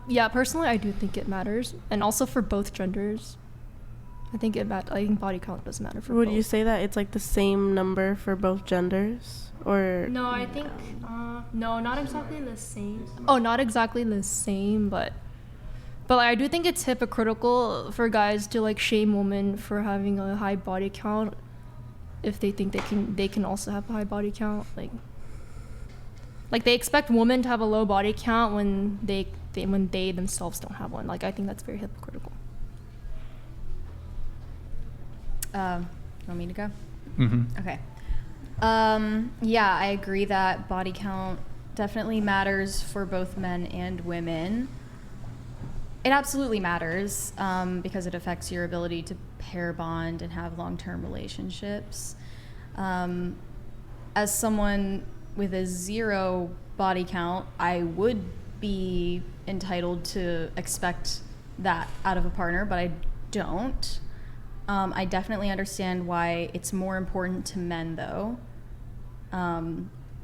Yeah, personally, I do think it matters, and also for both genders. I think I think body count does matter for both. Would you say that it's like the same number for both genders, or? No, I think no, not exactly the same. Oh, not exactly the same, but like, I do think it's hypocritical for guys to like shame women for having a high body count if they think they can also have a high body count. Like they expect women to have a low body count when they themselves don't have one. Like, I think that's very hypocritical. Want me to go? Mm-hmm. Okay. Yeah, I agree that body count definitely matters for both men and women. It absolutely matters because it affects your ability to pair bond and have long-term relationships. As someone with a 0 body count, I would be entitled to expect that out of a partner, but I don't. I definitely understand why it's more important to men, though,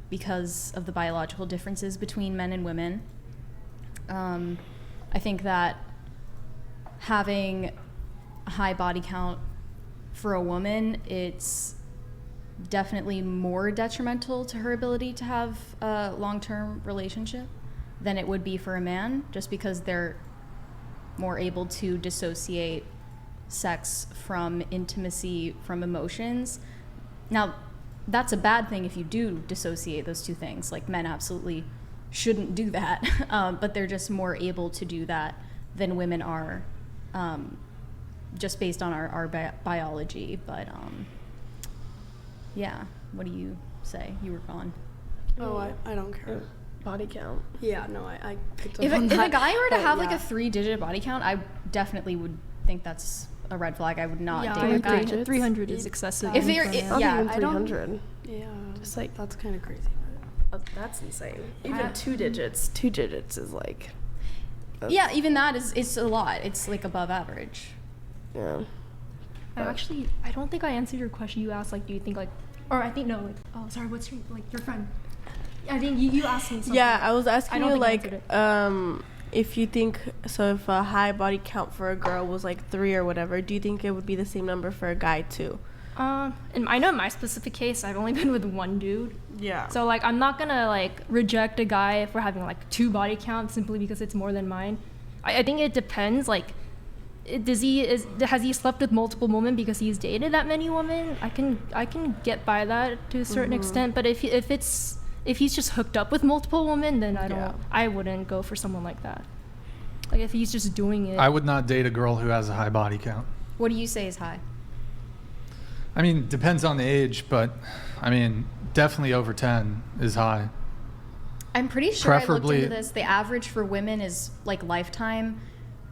because of the biological differences between men and women. I think that having a high body count for a woman, it's definitely more detrimental to her ability to have a long-term relationship than it would be for a man, just because they're more able to dissociate sex from intimacy, from emotions. Now, that's a bad thing if you do dissociate those two things. Like, men absolutely shouldn't do that, but they're just more able to do that than women are, just based on our biology. But yeah, what do you say? You were gone. Oh, I don't care. Body count. Yeah, no, I picked up If on a that, guy were to but have like yeah. a 3-digit body count, I definitely would think that's a red flag. I would not Yeah, date I a guy. agree. 300 is excessive. If they're- for a man. Not Yeah, even I don't- 300. Yeah, Just like that's kind of crazy. that's insane. Even 2 digits. 2 digits is like. Yeah, even that it's a lot. It's like above average. Yeah. I don't think I answered your question. You asked, like, do you think, like, or I think, no, like, oh, sorry, what's your, like, your friend? I think you asked me something. Yeah, I was I asking don't you think I answered like if you think if a high body count for a girl was like 3 or whatever, do you think it would be the same number for a guy too? And I know in my specific case, I've only been with one dude. Yeah. So, like, I'm not gonna, like, reject a guy for having, like, 2 body counts simply because it's more than mine. I think it depends, like, has he slept with multiple women because he's dated that many women? I can get by that to a certain extent, but if he's just hooked up with multiple women, then I wouldn't go for someone like that. Like, if he's just doing it. I would not date a girl who has a high body count. What do you say is high? I mean, depends on the age, but I mean, definitely over 10 is high. I'm pretty sure I looked Preferably- into this. The average for women is like lifetime.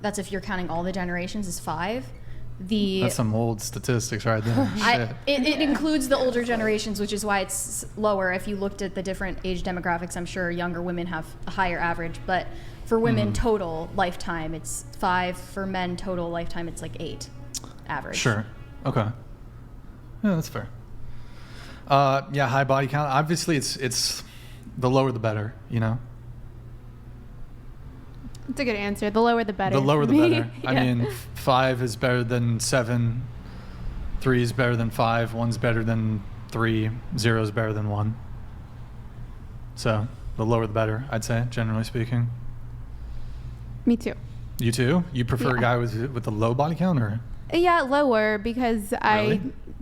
That's if you're counting all the generations, is 5. That's some old statistics right there. Shit. It includes the older generations, which is why it's lower. If you looked at the different age demographics, I'm sure younger women have a higher average. But for women total lifetime, it's 5. For men total lifetime, it's like 8 average. Sure. Okay. Yeah, that's fair. Yeah, high body count. Obviously, it's the lower the better, you know? It's a good answer. The lower the better. The lower the better. I Yeah. mean, 5 is better than 7. 3 is better than 5. 1's better than 3. 0 is better than 1. So, the lower the better, I'd say, generally speaking. Me too. You too? You prefer a guy with a low body count, or? Yeah, lower, because Really? I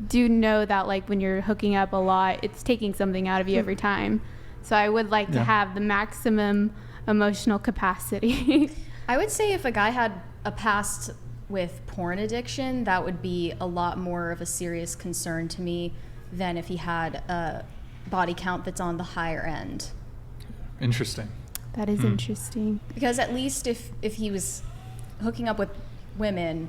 do know that, like, when you're hooking up a lot, it's taking something out of you every time. So I would like to have the maximum emotional capacity. I would say if a guy had a past with porn addiction, that would be a lot more of a serious concern to me than if he had a body count that's on the higher end. Interesting. That is interesting. Because at least if he was hooking up with women,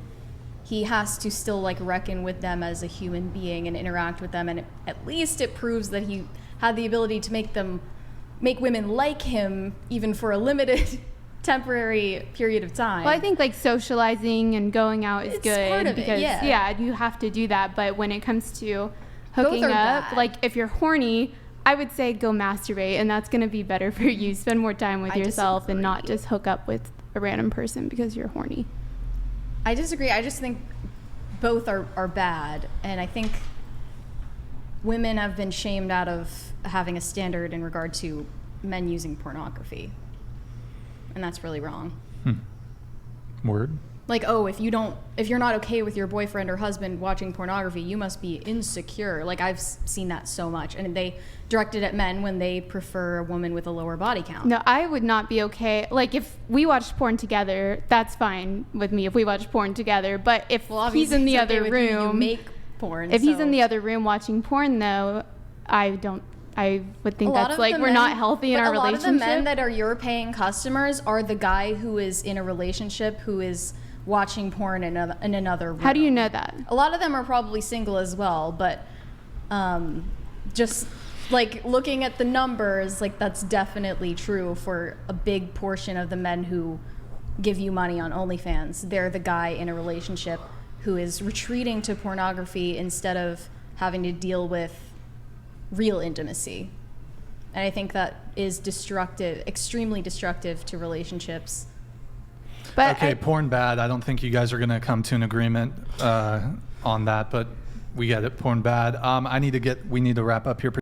he has to still like reckon with them as a human being and interact with them, and at least it proves that he had the ability to make women like him even for a limited temporary period of time. Well, I think like socializing and going out is It's good part of it, because yeah. you have to do that. But when it comes to hooking are up, bad. like if you're horny, I would say go masturbate, and that's going to be better for you. Spend more time with I yourself and disagree. not just hook up with a random person because you're horny. I disagree. I just think both are bad, and I think women have been shamed out of having a standard in regard to men using pornography, and that's really wrong. Word. Like, oh, if you're not okay with your boyfriend or husband watching pornography, you must be insecure. Like, I've seen that so much, and they direct it at men when they prefer a woman with a lower body count. No, I would not be okay. Like, if we watched porn together, that's fine with me if we watch porn together. But if Well, he's in obviously the it's okay other with you. You room, make porn. if he's so- in the other room watching porn, though, I would think A lot that's of like the we're not men- healthy in but our a lot relationship. of the men that are your paying customers are the guy who is in a relationship who is watching porn in another room. How do you know that? A lot of them are probably single as well, but just like looking at the numbers, like that's definitely true for a big portion of the men who give you money on OnlyFans. They're the guy in a relationship who is retreating to pornography instead of having to deal with real intimacy. And I think that is destructive, extremely destructive to relationships. But Okay, porn bad. I don't think you guys are going to come to an agreement on that, but we get it. Porn bad. We need to wrap up here.